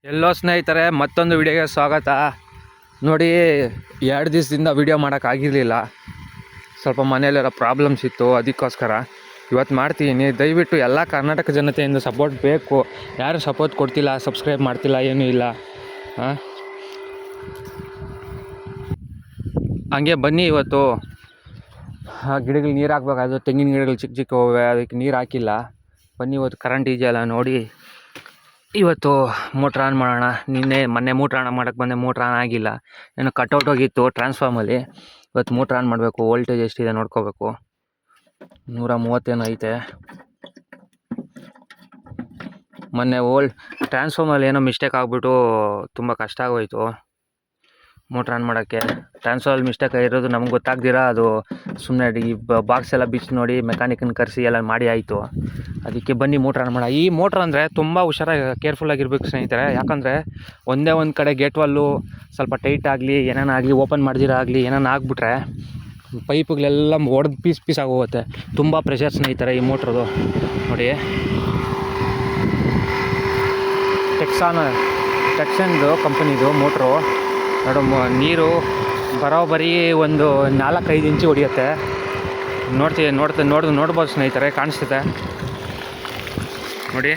ಎಲ್ಲೋ ಸ್ನೇಹಿತರೆ, ಮತ್ತೊಂದು ವಿಡಿಯೋಗೆ ಸ್ವಾಗತ. ನೋಡಿ, 2 ದಿವಸದಿಂದ ವಿಡಿಯೋ ಮಾಡೋಕ್ಕಾಗಿರಲಿಲ್ಲ. ಸ್ವಲ್ಪ ಮನೆಯಲ್ಲೆಲ್ಲ ಪ್ರಾಬ್ಲಮ್ಸ್ ಇತ್ತು, ಅದಕ್ಕೋಸ್ಕರ ಇವತ್ತು ಮಾಡ್ತೀನಿ. ದಯವಿಟ್ಟು ಎಲ್ಲ ಕರ್ನಾಟಕ ಜನತೆಯಿಂದ ಸಪೋರ್ಟ್ ಬೇಕು. ಯಾರು ಸಪೋರ್ಟ್ ಕೊಡ್ತಿಲ್ಲ, ಸಬ್ಸ್ಕ್ರೈಬ್ ಮಾಡ್ತಿಲ್ಲ, ಏನೂ ಇಲ್ಲ. ಹಂಗೆ ಬನ್ನಿ. ಇವತ್ತು ಗಿಡಗಳಿಗೆ ನೀರು ಹಾಕ್ಬೇಕಾದ್ರು, ತೆಂಗಿನ ಗಿಡಗಳು ಚಿಕ್ಕ ಚಿಕ್ಕ ಹೋವೆ, ಅದಕ್ಕೆ ನೀರು ಹಾಕಿಲ್ಲ. ಬನ್ನಿ, ಇವತ್ತು ಕರೆಂಟ್ ಇದೆಯಲ್ಲ ನೋಡಿ. ಇವತ್ತು ಮೋಟ್ರ್ ಆನ್ ಮಾಡೋಣ. ಮೊನ್ನೆ ಮೋಟ್ರ್ ಆನ್ ಮಾಡೋಕ್ಕೆ ಬಂದೆ, ಮೋಟ್ರ್ ಆನ್ ಆಗಿಲ್ಲ. ಏನೋ ಕಟ್ಔಟ್ ಹೋಗಿತ್ತು ಟ್ರಾನ್ಸ್ಫಾರ್ಮಲ್ಲಿ. ಇವತ್ತು ಮೋಟ್ರ್ ಆನ್ ಮಾಡಬೇಕು. ವೋಲ್ಟೇಜ್ ಎಷ್ಟಿದೆ ನೋಡ್ಕೋಬೇಕು. 130 ಏನೋ ಐತೆ. ಮೊನ್ನೆ ಟ್ರಾನ್ಸ್ಫಾರ್ಮಲ್ಲಿ ಏನೋ ಮಿಸ್ಟೇಕ್ ಆಗಿಬಿಟ್ಟು ತುಂಬ ಕಷ್ಟ ಆಗೋಯಿತು ಮೋಟ್ರ್ ಆನ್ ಮಾಡೋಕ್ಕೆ. ಟ್ರಾನ್ಸ್ಫಾರ್ಮಲ್ಲಿ ಮಿಸ್ಟೇಕ್ ಆಗಿರೋದು ನಮ್ಗೆ ಗೊತ್ತಾಗ್ದಿರ ಅದು ಸುಮ್ಮನೆ ಈ ಬಾಕ್ಸ್ ಎಲ್ಲ ಬಿಚ್ಚಿ ನೋಡಿ ಮೆಕ್ಯಾನಿಕನ್ನ ಕರೆಸಿ ಎಲ್ಲ ಮಾಡಿ ಆಯಿತು. ಅದಕ್ಕೆ ಬನ್ನಿ ಮೋಟ್ರ್ ಆನ್ ಮಾಡೋಣ. ಈ ಮೋಟ್ರ್ ಅಂದರೆ ತುಂಬ ಹುಷಾರಾಗಿ ಕೇರ್ಫುಲ್ಲಾಗಿರ್ಬೇಕು ಸ್ನೇಹಿತರೆ. ಯಾಕಂದರೆ ಒಂದೇ ಒಂದು ಕಡೆ ಗೇಟ್ ವಾಲ್ಲು ಸ್ವಲ್ಪ ಟೈಟ್ ಆಗಲಿ, ಏನೇನಾಗಲಿ, ಓಪನ್ ಮಾಡ್ದಿರ ಆಗಲಿ, ಏನೇನು ಆಗಿಬಿಟ್ರೆ ಪೈಪ್ಗಳೆಲ್ಲ ಒಡೆದು ಪೀಸ್ ಆಗೋಗುತ್ತೆ. ತುಂಬ ಪ್ರೆಷರ್ ಸ್ನೇಹಿತರೆ ಈ ಮೋಟ್ರದು. ನೋಡಿ, ಟೆಕ್ಸನ್ದು ಕಂಪನಿದು ಮೋಟ್ರು. ನೀರು ಬರೋಬ್ಬರಿ ಒಂದು 4-5 ಇಂಚು ಹೊಡಿಯುತ್ತೆ. ನೋಡ್ಬೋದು ಸ್ನೇಹಿತರೆ, ಕಾಣಿಸ್ತದೆ ನೋಡಿ.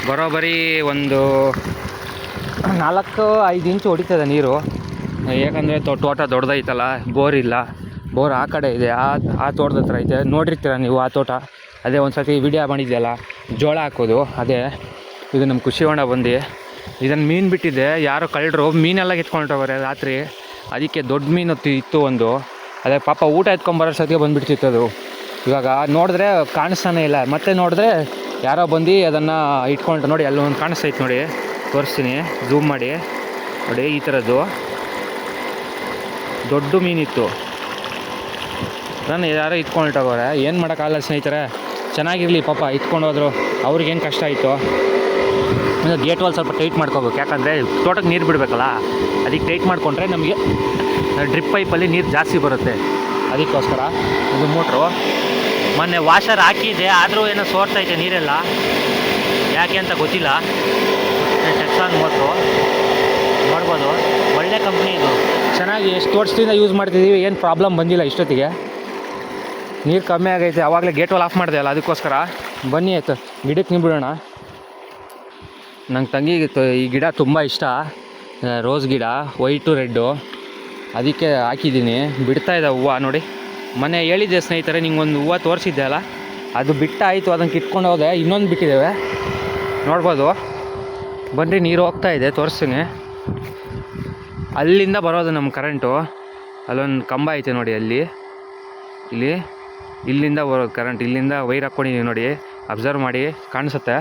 ಬರೋಬ್ಬರಿ ಒಂದು 4-5 ಇಂಚು ಹೊಡಿತದೆ ನೀರು. ಯಾಕಂದರೆ ತೋಟ ದೊಡ್ಡದೈತಲ್ಲ, ಬೋರ್ ಇಲ್ಲ. ಬೋರ್ ಆ ಕಡೆ ಇದೆ, ಆ ತೋಟದ ಹತ್ರ ಐತೆ. ನೋಡಿರ್ತೀರ ನೀವು ಆ ತೋಟ. ಅದೇ ಒಂದು ಸರ್ತಿ ವಿಡಿಯೋ ಮಾಡಿದ್ಯಲ್ಲ, ಜೋಳ ಹಾಕೋದು, ಅದೇ ಇದು ನಮ್ಮ ಖುಷಿ ಹೊಂಡ ಬಂದು. ಇದನ್ನು ಮೀನು ಬಿಟ್ಟಿದ್ದೆ, ಯಾರೋ ಕಳ್ಳರು ಮೀನೆಲ್ಲ ಎತ್ಕೊಂಡೋಗ್ರೆ ರಾತ್ರಿ. ಅದಕ್ಕೆ ದೊಡ್ಡ ಮೀನು ಇತ್ತು ಒಂದು. ಅದೇ ಪಾಪ ಊಟ ಎತ್ಕೊಂಬರೋ ಸತಿಗೆ ಬಂದುಬಿಡ್ತಿತ್ತು ಅದು. ಇವಾಗ ನೋಡಿದ್ರೆ ಕಾಣಿಸ್ತಾನೆ ಇಲ್ಲ. ಮತ್ತೆ ನೋಡಿದ್ರೆ ಯಾರೋ ಬಂದು ಅದನ್ನು ಇಟ್ಕೊಂಡು ನೋಡಿ, ಅಲ್ಲೊಂದು ಕಾಣಿಸ್ತೈತೆ ನೋಡಿ, ತೋರಿಸ್ತೀನಿ ಝೂಮ್ ಮಾಡಿ ನೋಡಿ. ಈ ಥರದ್ದು ದೊಡ್ಡ ಮೀನಿತ್ತು. ನಾನು ಯಾರೋ ಇಟ್ಕೊಂಡೋಗೋರೆ. ಏನು ಮಾಡೋಕ್ಕಾಗಲ್ಲ ಸ್ನೇಹಿತರೆ. ಚೆನ್ನಾಗಿರಲಿ ಪಾಪ, ಇಟ್ಕೊಂಡೋದ್ರು. ಅವ್ರಿಗೇನು ಕಷ್ಟ ಆಯಿತು. ಗೇಟ್ ವಾಲ್ ಸ್ವಲ್ಪ ಟೈಟ್ ಮಾಡ್ಕೋಬೇಕು. ಯಾಕಂದರೆ ತೋಟಕ್ಕೆ ನೀರು ಬಿಡಬೇಕಲ್ಲ, ಅದಕ್ಕೆ ಟೈಟ್ ಮಾಡಿಕೊಂಡ್ರೆ ನಮಗೆ ಡ್ರಿಪ್ ಪೈಪಲ್ಲಿ ನೀರು ಜಾಸ್ತಿ ಬರುತ್ತೆ. ಅದಕ್ಕೋಸ್ಕರ ಇದು ಮೋಟ್ರು. ಮೊನ್ನೆ ವಾಷರ್ ಹಾಕಿದ್ದೆ, ಆದರೂ ಏನೋ ಸೋರ್ತೈತೆ ನೀರೆಲ್ಲ, ಯಾಕೆ ಅಂತ ಗೊತ್ತಿಲ್ಲ. ಟೆಕ್ಸಾನ್ ಮೋಟ್ರು ನೋಡ್ಬೋದು, ಒಳ್ಳೆ ಕಂಪ್ನಿ ಇದು. ಚೆನ್ನಾಗಿ ಎಷ್ಟು ವರ್ಷದಿಂದ ಯೂಸ್ ಮಾಡ್ತಿದ್ದೀವಿ, ಏನು ಪ್ರಾಬ್ಲಮ್ ಬಂದಿಲ್ಲ ಇಷ್ಟೊತ್ತಿಗೆ. ನೀರು ಕಮ್ಮಿ ಆಗೈತೆ. ಆವಾಗಲೇ ಗೇಟ್ ವಾಲ್ ಆಫ್ ಮಾಡಿದೆ ಅಲ್ಲ, ಅದಕ್ಕೋಸ್ಕರ. ಬನ್ನಿ ಆಯಿತು, ಗಿಡಕ್ಕೆ ನೀವು ಬಿಡೋಣ. ನಂಗೆ ತಂಗಿಗೆ ಈ ಗಿಡ ತುಂಬ ಇಷ್ಟ, ರೋಸ್ ಗಿಡ, ವೈಟು ರೆಡ್ಡು. ಅದಕ್ಕೆ ಹಾಕಿದ್ದೀನಿ. ಬಿಡ್ತಾಯಿದ್ದ ಹೂವು ನೋಡಿ. ಮೊನ್ನೆ ಹೇಳಿದ್ದೆ ಸ್ನೇಹಿತರೆ, ನಿಂಗೊಂದು ಹೂವು ತೋರಿಸಿದ್ದೆ ಅಲ್ಲ, ಅದು ಬಿಟ್ಟಾಯಿತು. ಅದನ್ನು ಕಿತ್ಕೊಂಡು ಹೋದೆ. ಇನ್ನೊಂದು ಬಿಟ್ಟಿದ್ದೇವೆ, ನೋಡ್ಬೋದು. ಬನ್ನಿ, ನೀರು ಹೋಗ್ತಾಯಿದೆ, ತೋರಿಸ್ತೀನಿ. ಅಲ್ಲಿಂದ ಬರೋದು ನಮ್ಮ ಕರೆಂಟು. ಅಲ್ಲೊಂದು ಕಂಬ ಐತೆ ನೋಡಿ, ಇಲ್ಲಿಂದ ಬರೋದು ಕರೆಂಟ್. ಇಲ್ಲಿಂದ ವೈರ್ ಹಾಕ್ಕೊಂಡಿದ್ದೀವಿ ನೋಡಿ, ಅಬ್ಸರ್ವ್ ಮಾಡಿ, ಕಾಣಿಸುತ್ತೆ.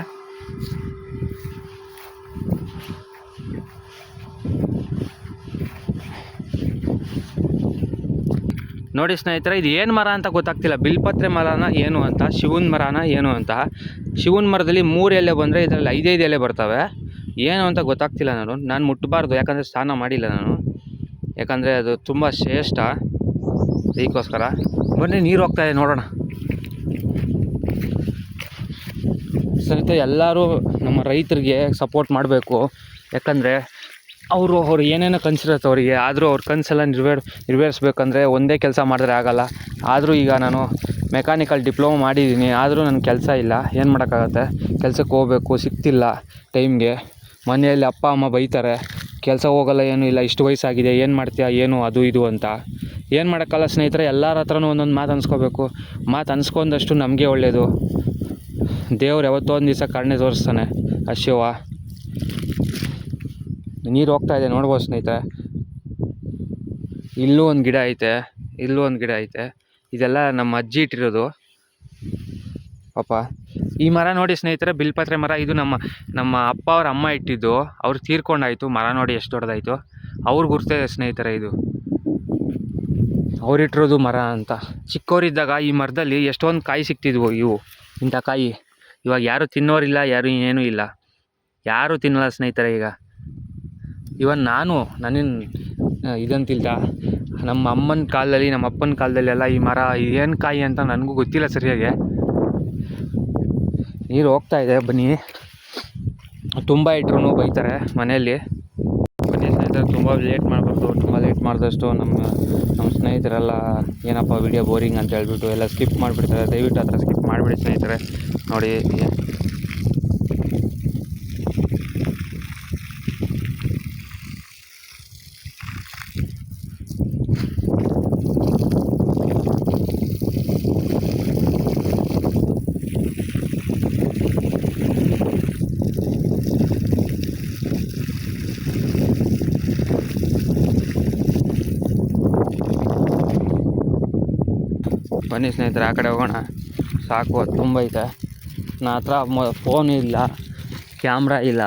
ನೋಡಿ ಸ್ನೇಹಿತರೆ, ಇದು ಏನು ಮರ ಅಂತ ಗೊತ್ತಾಗ್ತಿಲ್ಲ. ಬಿಲ್ಪತ್ರೆ ಮರನ ಏನು ಅಂತ, ಶಿವನ ಮರನ ಏನು ಅಂತ. ಶಿವನ ಮರದಲ್ಲಿ 3 ಎಲೆ ಬಂದರೆ ಇದರಲ್ಲಿ 5 ಎಲೆ ಬರ್ತವೆ. ಏನು ಅಂತ ಗೊತ್ತಾಗ್ತಿಲ್ಲ. ನಾನು ಮುಟ್ಟಬಾರ್ದು, ಯಾಕಂದರೆ ಸ್ನಾನ ಮಾಡಿಲ್ಲ ನಾನು. ಯಾಕಂದರೆ ಅದು ತುಂಬ ಶ್ರೇಷ್ಠ, ಅದಕ್ಕೋಸ್ಕರ. ಬನ್ನಿ, ನೀರು ಹೋಗ್ತಾಯಿದೆ ನೋಡೋಣ. ಸ್ನೇಹಿತರೆ, ಎಲ್ಲರೂ ನಮ್ಮ ರೈತರಿಗೆ ಸಪೋರ್ಟ್ ಮಾಡಬೇಕು. ಯಾಕಂದರೆ ಅವರು ಏನೇನೋ ಕನಸಿರುತ್ತೆ ಅವರಿಗೆ. ಆದರೂ ಅವ್ರ ಕನಸೆಲ್ಲ ನೆರವೇರಿಸ್ಬೇಕಂದ್ರೆ ಒಂದೇ ಕೆಲಸ ಮಾಡಿದ್ರೆ ಆಗೋಲ್ಲ. ಆದರೂ ಈಗ ನಾನು ಮೆಕ್ಯಾನಿಕಲ್ ಡಿಪ್ಲೊಮಾ ಮಾಡಿದ್ದೀನಿ, ಆದರೂ ನನ್ನ ಕೆಲಸ ಇಲ್ಲ. ಏನು ಮಾಡೋಕ್ಕಾಗತ್ತೆ, ಕೆಲಸಕ್ಕೆ ಹೋಗಬೇಕು, ಸಿಗ್ತಿಲ್ಲ ಟೈಮ್ಗೆ. ಮನೆಯಲ್ಲಿ ಅಪ್ಪ ಅಮ್ಮ ಬೈತಾರೆ, ಕೆಲಸ ಹೋಗಲ್ಲ, ಏನೂ ಇಲ್ಲ, ಇಷ್ಟು ವಯಸ್ಸಾಗಿದೆ, ಏನು ಮಾಡ್ತೀಯಾ, ಏನು ಅದು ಇದು ಅಂತ. ಏನು ಮಾಡೋಕ್ಕಲ್ಲ ಸ್ನೇಹಿತರೆ, ಎಲ್ಲರ ಹತ್ರನೂ ಒಂದೊಂದು ಮಾತು ಅನ್ಸ್ಕೋಬೇಕು. ಮಾತು ಅನ್ಸ್ಕೊಂಡಷ್ಟು ನಮಗೆ ಒಳ್ಳೆಯದು. ದೇವ್ರು ಯಾವತ್ತೋ ಒಂದು ದಿವಸ ಕರುಣೆ ತೋರಿಸ್ತಾನೆ. ಶಿವ. ನೀರು ಹೋಗ್ತಾಯಿದೆ ನೋಡ್ಬೋದು ಸ್ನೇಹಿತರೆ. ಇಲ್ಲೂ ಒಂದು ಗಿಡ ಐತೆ, ಇದೆಲ್ಲ ನಮ್ಮ ಅಜ್ಜಿ ಇಟ್ಟಿರೋದು ಪಾಪ. ಈ ಮರ ನೋಡಿ ಸ್ನೇಹಿತರೆ, ಬಿಲ್ಪತ್ರೆ ಮರ. ಇದು ನಮ್ಮ ಅಪ್ಪ ಅವ್ರ ಅಮ್ಮ ಇಟ್ಟಿದ್ದು. ಅವ್ರು ತೀರ್ಕೊಂಡಾಯಿತು. ಮರ ನೋಡಿ ಎಷ್ಟು ದೊಡ್ಡದಾಯಿತು. ಅವ್ರಿಗೆ ಗುರ್ತಿದೆ ಸ್ನೇಹಿತರೆ, ಇದು ಅವ್ರಿಟ್ಟಿರೋದು ಮರ ಅಂತ. ಚಿಕ್ಕವರಿದ್ದಾಗ ಈ ಮರದಲ್ಲಿ ಎಷ್ಟೊಂದು ಕಾಯಿ ಸಿಗ್ತಿದ್ವು. ಇಂಥ ಕಾಯಿ ಇವಾಗ ಯಾರು ತಿನ್ನೋರಿಲ್ಲ, ಯಾರು ಏನೂ ಇಲ್ಲ, ಯಾರೂ ತಿನ್ನಲ್ಲ ಸ್ನೇಹಿತರೆ. ಇವನ್ ನನ್ನಿಂದ ಇದಂತಿಲ್ದ ನಮ್ಮ ಅಮ್ಮನ ಕಾಲದಲ್ಲಿ, ನಮ್ಮ ಅಪ್ಪನ ಕಾಲದಲ್ಲಿ ಎಲ್ಲ ಈ ಮರ ಏನು ಕಾಯಿ ಅಂತ ನನಗೂ ಗೊತ್ತಿಲ್ಲ ಸರಿಯಾಗಿ. ನೀರು ಹೋಗ್ತಾ ಇದೆ. ಬನ್ನಿ, ತುಂಬ ಇಟ್ರು ಬೈತಾರೆ ಮನೆಯಲ್ಲಿ. ಬನ್ನಿ ಸ್ನೇಹಿತರೆ, ತುಂಬ ಲೇಟ್ ಮಾಡಬಾರ್ದು. ತುಂಬ ಲೇಟ್ ಮಾಡಿದಷ್ಟು ನಮ್ಮ ಸ್ನೇಹಿತರೆಲ್ಲ ಏನಪ್ಪ ವಿಡಿಯೋ ಬೋರಿಂಗ್ ಅಂತ ಹೇಳ್ಬಿಟ್ಟು ಎಲ್ಲ ಸ್ಕಿಪ್ ಮಾಡಿಬಿಡ್ತಾರೆ. ದಯವಿಟ್ಟು ಆ ಥರ ಸ್ಕಿಪ್ ಮಾಡಿಬಿಡಿ ಸ್ನೇಹಿತರೆ. ನೋಡಿ, ಬನ್ನಿ ಸ್ನೇಹಿತರೆ, ಆ ಕಡೆ ಹೋಗೋಣ. ಸಾಕು, ಅದು ತುಂಬ ಐತೆ. ನನ್ನ ಹತ್ರ ಫೋನ್ ಇಲ್ಲ, ಕ್ಯಾಮ್ರಾ ಇಲ್ಲ,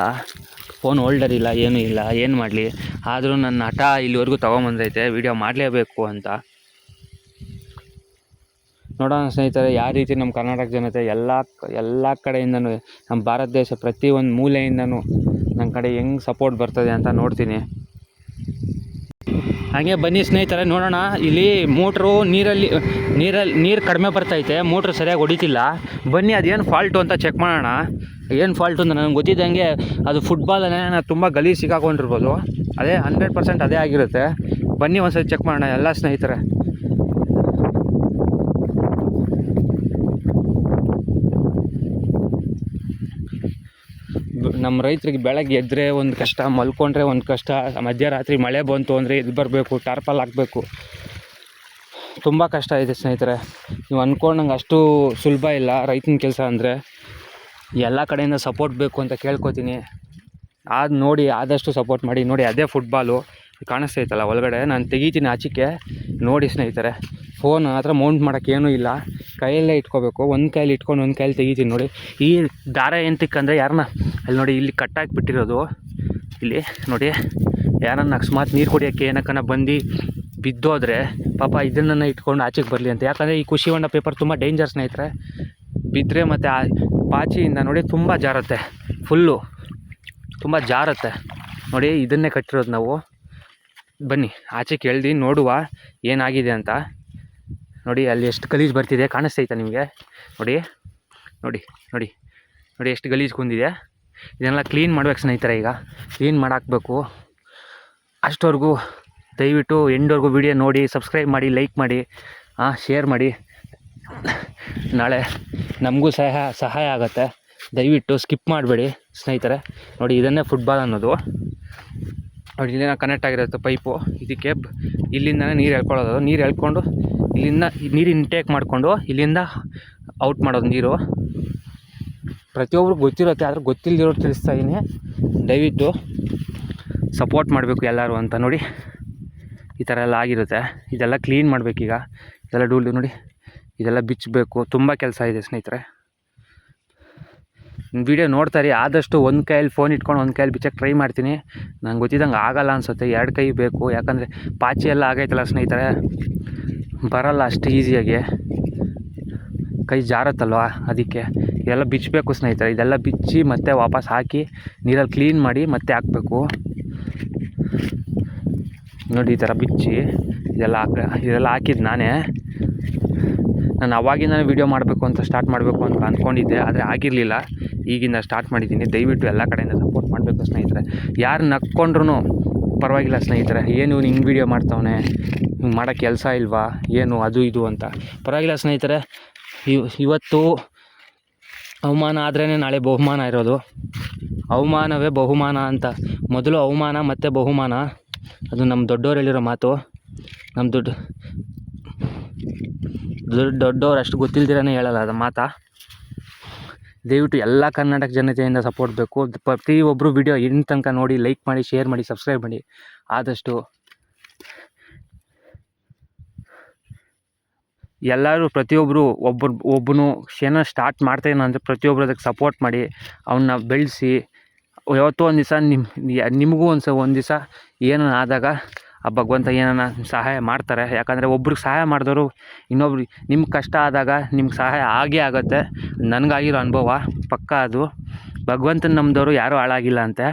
ಫೋನ್ ಹೋಲ್ಡರ್ ಇಲ್ಲ, ಏನೂ ಇಲ್ಲ. ಏನು ಮಾಡಲಿ? ಆದರೂ ನನ್ನ ಹಠ ಇಲ್ಲಿವರೆಗೂ ತೊಗೊಂಬಂದೈತೆ ವೀಡಿಯೋ ಮಾಡಲೇಬೇಕು ಅಂತ. ನೋಡೋಣ ಸ್ನೇಹಿತರೆ, ಯಾವ ರೀತಿ ನಮ್ಮ ಕರ್ನಾಟಕ ಜನತೆ ಎಲ್ಲ ಕಡೆಯಿಂದನೂ, ನಮ್ಮ ಭಾರತ ದೇಶ ಪ್ರತಿಯೊಂದು ಮೂಲೆಯಿಂದನೂ ನನ್ನ ಕಡೆ ಹೆಂಗೆ ಸಪೋರ್ಟ್ ಬರ್ತದೆ ಅಂತ ನೋಡ್ತೀನಿ. ಹಾಗೆ ಬನ್ನಿ ಸ್ನೇಹಿತರೆ, ನೋಡೋಣ. ಇಲ್ಲಿ ಮೋಟ್ರು ನೀರು ಕಡಿಮೆ ಬರ್ತೈತೆ, ಮೋಟ್ರು ಸರಿಯಾಗಿ ಹೊಡಿತಿಲ್ಲ. ಬನ್ನಿ, ಅದೇನು ಫಾಲ್ಟು ಅಂತ ಚೆಕ್ ಮಾಡೋಣ. ಏನು ಫಾಲ್ಟು ಅಂತ ನನಗೆ ಗೊತ್ತಿದ್ದಂಗೆ ಅದು ಫುಟ್ಬಾಲನ್ನೇ ನಾನು ತುಂಬ ಗಲೀಜು ಸಿಕ್ಕಾಕೊಂಡಿರ್ಬೋದು. ಅದೇ 100% ಅದೇ ಆಗಿರುತ್ತೆ. ಬನ್ನಿ ಒಂದ್ಸರಿ ಚೆಕ್ ಮಾಡೋಣ ಎಲ್ಲ ಸ್ನೇಹಿತರೆ. ನಮ್ಮ ರೈತರಿಗೆ ಬೆಳಗ್ಗೆ ಎದ್ದರೆ ಒಂದು ಕಷ್ಟ, ಮಲ್ಕೊಂಡ್ರೆ ಒಂದು ಕಷ್ಟ, ಮಧ್ಯರಾತ್ರಿ ಮಳೆ ಬಂತು ಅಂದರೆ ಇದು ಬರಬೇಕು, ಟಾರ್ಪಲ್ ಹಾಕಬೇಕು. ತುಂಬ ಕಷ್ಟ ಇದೆ ಸ್ನೇಹಿತರೆ. ನೀವು ಅಂದ್ಕೊಂಡಂಗೆ ಅಷ್ಟು ಸುಲಭ ಇಲ್ಲ ರೈತನ ಕೆಲಸ ಅಂದರೆ. ಎಲ್ಲ ಕಡೆಯಿಂದ ಸಪೋರ್ಟ್ ಬೇಕು ಅಂತ ಕೇಳ್ಕೊತೀನಿ. ನೋಡಿ, ಆದಷ್ಟು ಸಪೋರ್ಟ್ ಮಾಡಿ. ನೋಡಿ, ಅದೇ ಫುಟ್ಬಾಲು ಕಾಣಿಸ್ತೈತಲ್ಲ ಒಳಗಡೆ, ನಾನು ತೆಗಿತೀನಿ ಆಚೆಗೆ. ನೋಡಿ ಸ್ನೇಹಿತರೆ, ಫೋನ್ ಹತ್ರ ಮೌಂಟ್ ಮಾಡೋಕ್ಕೇನೂ ಇಲ್ಲ, ಕೈಯಲ್ಲೇ ಇಟ್ಕೋಬೇಕು. ಒಂದು ಕೈಯಲ್ಲಿ ಇಟ್ಕೊಂಡು ಒಂದು ಕೈಯಲ್ಲಿ ತೆಗಿತೀನಿ. ನೋಡಿ, ಈ ದಾರ ಎಂತಕ್ಕಂದರೆ ಯಾರನ್ನ ಅಲ್ಲಿ ನೋಡಿ, ಇಲ್ಲಿ ಕಟ್ಟಾಕಿಬಿಟ್ಟಿರೋದು. ಇಲ್ಲಿ ನೋಡಿ, ಯಾರನ್ನ ಅಕಸ್ಮಾತ್ ನೀರು ಕುಡಿಯೋಕ್ಕೆ ಏನಕ್ಕನ ಬಂದು ಬಿದ್ದೋದ್ರೆ ಪಾಪ ಇದನ್ನು ಇಟ್ಕೊಂಡು ಆಚೆಗೆ ಬರಲಿ ಅಂತ. ಯಾಕಂದರೆ ಈ ಖುಷಿ ಹೊಂಡ ಪೇಪರ್ ತುಂಬ ಡೇಂಜರ್ ಸ್ನೇಹಿತರೆ. ಬಿದ್ದರೆ ಮತ್ತು ಆ ಪಾಚಿಯಿಂದ ನೋಡಿ ತುಂಬ ಜಾರುತ್ತೆ, ಫುಲ್ಲು ತುಂಬ ಜಾರುತ್ತೆ. ನೋಡಿ, ಇದನ್ನೇ ಕಟ್ಟಿರೋದು ನಾವು. ಬನ್ನಿ ಆಚೆಗೆ ಎಳ್ದು ನೋಡುವ ಏನಾಗಿದೆ ಅಂತ. ನೋಡಿ, ಅಲ್ಲಿ ಎಷ್ಟು ಗಲೀಜು ಬರ್ತಿದೆ ಕಾಣಿಸ್ತೈತೆ ನಿಮಗೆ? ನೋಡಿ ನೋಡಿ ನೋಡಿ ನೋಡಿ ಎಷ್ಟು ಗಲೀಜು ಕುಂದಿದೆ. ಇದನ್ನೆಲ್ಲ ಕ್ಲೀನ್ ಮಾಡ್ಬೇಕು ಸ್ನೇಹಿತರೆ. ಈಗ ಕ್ಲೀನ್ ಮಾಡಾಕಬೇಕು. ಅಷ್ಟವರೆಗೂ ದಯವಿಟ್ಟು ಎಂಡ್ವರೆಗೂ ವಿಡಿಯೋ ನೋಡಿ, ಸಬ್ಸ್ಕ್ರೈಬ್ ಮಾಡಿ, ಲೈಕ್ ಮಾಡಿ, ಶೇರ್ ಮಾಡಿ. ನಾಳೆ ನಮಗೂ ಸಹಾಯ ಆಗುತ್ತೆ. ದಯವಿಟ್ಟು ಸ್ಕಿಪ್ ಮಾಡಬೇಡಿ ಸ್ನೇಹಿತರೆ. ನೋಡಿ, ಇದನ್ನೇ ಫುಟ್ಬಾಲ್ ಅನ್ನೋದು. ನೋಡಿ, ಇಲ್ಲಿಂದ ಕನೆಕ್ಟ್ ಆಗಿರುತ್ತೆ ಪೈಪು. ಇದಕ್ಕೆ ಇಲ್ಲಿಂದನೇ ನೀರು ಎಳ್ಕೊಳ್ಳೋದು. ನೀರು ಎಳ್ಕೊಂಡು ಇಲ್ಲಿಂದ ನೀರು ಇಂಟೇಕ್ ಮಾಡಿಕೊಂಡು ಇಲ್ಲಿಂದ ಔಟ್ ಮಾಡೋದು ನೀರು. ಪ್ರತಿಯೊಬ್ಬರು ಗೊತ್ತಿರುತ್ತೆ, ಆದರೆ ಗೊತ್ತಿಲ್ಲದಿರೋರು ತಿಳಿಸ್ತಾ ಇದ್ದೀನಿ. ದಯವಿಟ್ಟು ಸಪೋರ್ಟ್ ಮಾಡಬೇಕು ಎಲ್ಲರೂ ಅಂತ. ನೋಡಿ, ಈ ಥರ ಎಲ್ಲ ಆಗಿರುತ್ತೆ. ಇದೆಲ್ಲ ಕ್ಲೀನ್ ಮಾಡಬೇಕೀಗ. ಇದೆಲ್ಲ ನೋಡಿ, ಇದೆಲ್ಲ ಬಿಚ್ಚಬೇಕು. ತುಂಬ ಕೆಲಸ ಇದೆ ಸ್ನೇಹಿತರೆ. ವಿಡಿಯೋ ನೋಡ್ತಾರೆ. ಆದಷ್ಟು ಒಂದು ಕೈಯಲ್ಲಿ ಫೋನ್ ಇಟ್ಕೊಂಡು ಒಂದು ಕೈಯಲ್ಲಿ ಬಿಚ್ಚಕ್ಕೆ ಟ್ರೈ ಮಾಡ್ತೀನಿ. ನಂಗೆ ಗೊತ್ತಿದ್ದಂಗೆ ಆಗಲ್ಲ ಅನಿಸುತ್ತೆ, 2 ಕೈ ಬೇಕು. ಯಾಕಂದರೆ ಪಾಚಿ ಎಲ್ಲ ಆಗೈತಲ್ಲ ಸ್ನೇಹಿತರೆ, ಬರಲ್ಲ ಅಷ್ಟು ಈಸಿಯಾಗಿ, ಕೈ ಜಾರತ್ತಲ್ವ, ಅದಕ್ಕೆ ಇದೆಲ್ಲ ಬಿಚ್ಚಬೇಕು ಸ್ನೇಹಿತರೆ. ಇದೆಲ್ಲ ಬಿಚ್ಚಿ ಮತ್ತೆ ವಾಪಸ್ ಹಾಕಿ ನೀರಲ್ಲಿ ಕ್ಲೀನ್ ಮಾಡಿ ಮತ್ತೆ ಹಾಕಬೇಕು. ನೋಡಿ, ಈ ಥರ ಬಿಚ್ಚಿ ಇದೆಲ್ಲ ಹಾಕಿದ್ದು ನಾನೇ. ನಾನು ಅವಾಗಿಂದನೇ ವೀಡಿಯೋ ಮಾಡಬೇಕು ಅಂತ ಸ್ಟಾರ್ಟ್ ಮಾಡಬೇಕು ಅಂತ ಅಂದ್ಕೊಂಡಿದ್ದೆ, ಆದರೆ ಆಗಿರಲಿಲ್ಲ. ಈಗಿಂದ ಸ್ಟಾರ್ಟ್ ಮಾಡಿದ್ದೀನಿ. ದಯವಿಟ್ಟು ಎಲ್ಲ ಕಡೆಯಿಂದ ಸಪೋರ್ಟ್ ಮಾಡಬೇಕು ಸ್ನೇಹಿತರೆ. ಯಾರು ನಕ್ಕೊಂಡ್ರೂ ಪರವಾಗಿಲ್ಲ ಸ್ನೇಹಿತರೆ. ಏನು ಹಿಂಗೆ ವೀಡಿಯೋ ಮಾಡ್ತಾವನೆ, ಹಿಂಗೆ ಮಾಡೋಕ್ಕೆ ಕೆಲಸ ಇಲ್ವಾ, ಏನು ಅದು ಇದು ಅಂತ. ಪರವಾಗಿಲ್ಲ ಸ್ನೇಹಿತರೆ. ಇವತ್ತು ಅವಮಾನ ಆದ್ರೇ ನಾಳೆ ಬಹುಮಾನ ಇರೋದು. ಅವಮಾನವೇ ಬಹುಮಾನ ಅಂತ. ಮೊದಲು ಅವಮಾನ ಮತ್ತು ಬಹುಮಾನ, ಅದು ನಮ್ಮ ದೊಡ್ಡವ್ರು ಹೇಳಿರೋ ಮಾತು. ನಮ್ಮ ದೊಡ್ಡವ್ರು ಅಷ್ಟು ಗೊತ್ತಿಲ್ದಿರೇ ಹೇಳಲ್ಲ ಅದು ಮಾತಾ. ದಯವಿಟ್ಟು ಎಲ್ಲ ಕರ್ನಾಟಕ ಜನತೆಯಿಂದ ಸಪೋರ್ಟ್ ಬೇಕು. ಪ್ರತಿಯೊಬ್ಬರು ವಿಡಿಯೋ ಇನ್ನು ತನಕ ನೋಡಿ, ಲೈಕ್ ಮಾಡಿ, ಶೇರ್ ಮಾಡಿ, ಸಬ್ಸ್ಕ್ರೈಬ್ ಮಾಡಿ. ಆದಷ್ಟು ಎಲ್ಲರೂ ಪ್ರತಿಯೊಬ್ಬರು ಒಬ್ಬನು ಏನೋ ಸ್ಟಾರ್ಟ್ ಮಾಡ್ತಾಯಿನೋ ಅಂದರೆ ಪ್ರತಿಯೊಬ್ಬರು ಅದಕ್ಕೆ ಸಪೋರ್ಟ್ ಮಾಡಿ, ಅವನ್ನ ಬೆಳೆಸಿ. ಯಾವತ್ತೋ ಒಂದು ದಿವಸ ನಿಮಗೂ ಒಂದು ದಿವಸ ಏನೋ ಆದಾಗ ಆ ಭಗವಂತ ಏನಾನ ಸಹಾಯ ಮಾಡ್ತಾರೆ. ಯಾಕಂದರೆ ಒಬ್ರಿಗೆ ಸಹಾಯ ಮಾಡಿದವರು ಇನ್ನೊಬ್ರಿಗೆ, ನಿಮ್ಗೆ ಕಷ್ಟ ಆದಾಗ ನಿಮ್ಗೆ ಸಹಾಯ ಆಗೇ ಆಗುತ್ತೆ. ನನಗಾಗಿರೋ ಅನುಭವ ಪಕ್ಕ ಅದು. ಭಗವಂತನ ನಂಬಿದವರು ಯಾರೂ ಹಾಳಾಗಿಲ್ಲ ಅಂತೆ.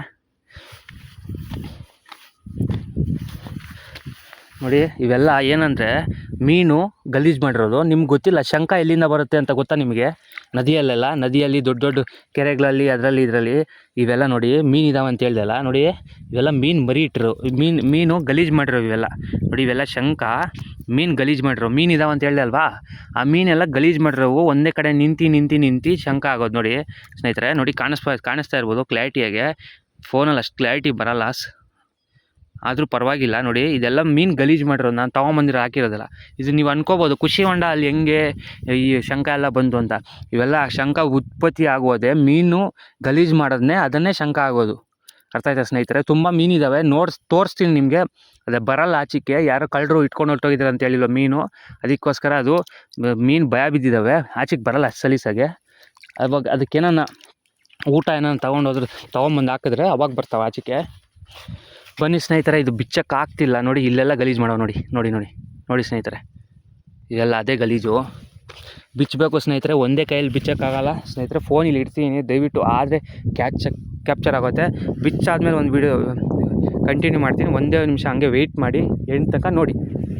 ನೋಡಿ ಇವೆಲ್ಲ ಏನಂದರೆ ಮೀನು ಗಲೀಜು ಮಾಡಿರೋದು. ನಿಮ್ಗೆ ಗೊತ್ತಿಲ್ಲ ಶಂಖ ಎಲ್ಲಿಂದ ಬರುತ್ತೆ ಅಂತ ಗೊತ್ತಾ ನಿಮಗೆ? ನದಿಯಲ್ಲೆಲ್ಲ, ನದಿಯಲ್ಲಿ ದೊಡ್ಡ ದೊಡ್ಡ ಕೆರೆಗಳಲ್ಲಿ ಅದರಲ್ಲಿ ಇದರಲ್ಲಿ ಇವೆಲ್ಲ ನೋಡಿ ಮೀನು ಇದಾವೆ ಅಂತ ಹೇಳ್ದಲ್ಲ. ನೋಡಿ ಇವೆಲ್ಲ ಮೀನು ಮರಿ ಇಟ್ಟರು, ಮೀನು ಗಲೀಜು ಮಾಡಿರೋ ಇವೆಲ್ಲ. ನೋಡಿ ಇವೆಲ್ಲ ಶಂಖ ಮೀನು ಗಲೀಜು ಮಾಡಿರೋ ಮೀನು ಇದಾವೆ ಅಂತ ಹೇಳ್ದೆ ಅಲ್ವಾ? ಆ ಮೀನೆಲ್ಲ ಗಲೀಜು ಮಾಡಿರೋವು ಒಂದೇ ಕಡೆ ನಿಂತು ಶಂಖ ಆಗೋದು. ನೋಡಿ ಸ್ನೇಹಿತರೆ, ನೋಡಿ ಕಾಣಿಸ್ತಾ ಇರ್ಬೋದು ಕ್ಲಾರಿಟಿಯಾಗೆ. ಫೋನಲ್ಲಿ ಅಷ್ಟು ಕ್ಲಾರಿಟಿ ಬರಲ್ಲ, ಆದರೂ ಪರವಾಗಿಲ್ಲ. ನೋಡಿ ಇದೆಲ್ಲ ಮೀನು ಗಲೀಜು ಮಾಡಿರೋದು, ನಾನು ತೊಗೊಂಬಂದಿರೋ ಹಾಕಿರೋದಲ್ಲ. ಇದು ನೀವು ಅನ್ಕೋಬೋದು ಖುಷಿ ಹೊಂಡ ಅಲ್ಲಿ ಹೆಂಗೆ ಈ ಶಂಖ ಎಲ್ಲ ಬಂತು ಅಂತ. ಇವೆಲ್ಲ ಶಂಖ ಉತ್ಪತ್ತಿ ಆಗೋದೇ ಮೀನು ಗಲೀಜು ಮಾಡೋದನ್ನೇ, ಅದನ್ನೇ ಶಂಖ ಆಗೋದು. ಅರ್ಥ ಆಯ್ತಾ ಸ್ನೇಹಿತರೆ? ತುಂಬ ಮೀನಿದ್ದಾವೆ, ತೋರಿಸ್ತೀನಿ ನಿಮಗೆ. ಅದೇ ಬರಲ್ಲ ಆಚಿಕೆ, ಯಾರೋ ಕಳ್ಳರು ಇಟ್ಕೊಂಡು ಹೊರಟೋಗಿದ್ದಾರೆ ಅಂತ ಹೇಳಿಲ್ವ ಮೀನು, ಅದಕ್ಕೋಸ್ಕರ ಅದು ಮೀನು ಭಯ ಬಿದ್ದಿದ್ದಾವೆ, ಆಚೆಗೆ ಬರಲ್ಲ ಸಲೀಸಾಗೆ. ಅವಾಗ ಅದಕ್ಕೇನ ಊಟ ಏನಾರು ತೊಗೊಂಬಂದು ಹಾಕಿದ್ರೆ ಅವಾಗ ಬರ್ತಾವೆ ಆಚೆಗೆ. ಬನ್ನಿ ಸ್ನೇಹಿತರೆ, ಇದು ಬಿಚ್ಚಕ್ಕೆ ಆಗ್ತಿಲ್ಲ. ನೋಡಿ ಇಲ್ಲೆಲ್ಲ ಗಲೀಜು ಮಾಡೋ ನೋಡಿ ಸ್ನೇಹಿತರೆ, ಇದೆಲ್ಲ ಅದೇ ಗಲೀಜು. ಬಿಚ್ಚಬೇಕು ಸ್ನೇಹಿತರೆ, ಒಂದೇ ಕೈಯಲ್ಲಿ ಬಿಚ್ಚೋಕ್ಕಾಗಲ್ಲ ಸ್ನೇಹಿತರೆ. ಫೋನಿಲ್ಲಿ ಇಡ್ತೀನಿ ದಯವಿಟ್ಟು, ಆದರೆ ಕ್ಯಾಪ್ಚರ್ ಆಗುತ್ತೆ. ಬಿಚ್ಚಾದ್ಮೇಲೆ ಒಂದು ವಿಡಿಯೋ ಕಂಟಿನ್ಯೂ ಮಾಡ್ತೀನಿ. ಒಂದೇ ನಿಮಿಷ ಹಂಗೆ ವೆಯ್ಟ್ ಮಾಡಿ, ಎಂಡ್ ತನಕ ನೋಡಿ.